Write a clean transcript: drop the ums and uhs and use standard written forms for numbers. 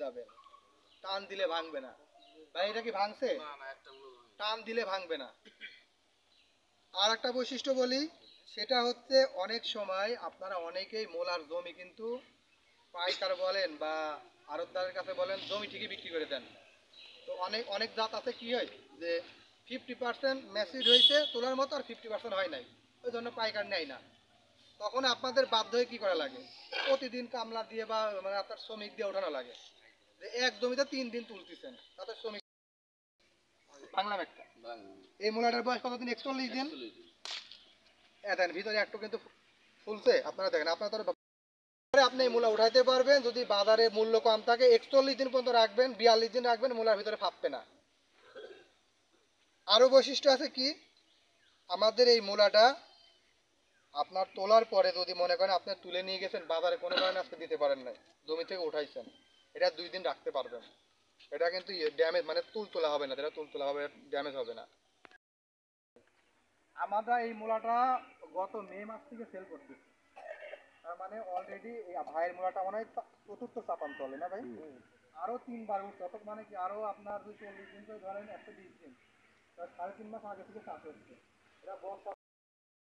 যাবেন, টান দিলে ভাঙবে না। ভাই এটা কি ভাঙছে? টান দিলে ভাঙবে না। আর একটা বৈশিষ্ট্য বলি, সেটা হচ্ছে অনেক সময় আপনারা অনেকেই মোলার জমি কিন্তু পাইকার বলেন বা আড়তদারের কাছে বলেন জমি ঠিকই বিক্রি করে দেন। তো অনেক অনেক জাত আছে কি হয় যে 50% ম্যাচিউর হয়েছে তোলার মতো আর 50% হয় নাই, ওই জন্য পাইকার নেয় না। তখন আপনাদের বাধ্য হয়ে কি করা লাগে, প্রতিদিন কামলা দিয়ে বা মানে আপনার শ্রমিক দিয়ে ওঠানো লাগে। যে এক জমিতে 3 দিন তুলতেছেন, তাতে শ্রমিক বাংলাম একটা। এই মূলাটার বয়স কতদিন? 41 দিন। দেখেন ভিতরে একটু কিন্তু ফুলছে, আপনারা দেখেন, আপনারা তো আপনি এই মূলা উঠাইতে পারবেন যদি বাজারে মূল্য কম থাকে। 41 দিন পর্যন্ত রাখবেন, 42 দিন রাখবেন, মূলার ভিতরে ফাঁপবে না। আরো বৈশিষ্ট্য আছে কি, আমাদের এই মূলাটা আপনার তোলার পরে যদি মনে করেন আপনি তুলে নিয়ে গেছেন বাজারে, কোনো কারণে আজকে দিতে পারেন নাই, জমি থেকে উঠাইছেন, এটা 2 দিন রাখতে পারবেন। এটা কিন্তু ড্যামেজ মানে তুল তোলা হবে না, এটা তুল তোলা হবে, ড্যামেজ হবে না। আমরা এই মূলাটা গত মে মাস থেকে সেল করতেছি। তার মানে অলরেডি এই ভাইয়ের মূলাটা মনে হয় চতুর্থ চাপান চলে না ভাই? আরো 3 বার উঠছে, অর্থাৎ মানে কি আরো আপনার 40 দিন করে ধরেন 120 দিন, 3.5 মাস আগে থেকে চাষ হচ্ছে। এটা বর্ষা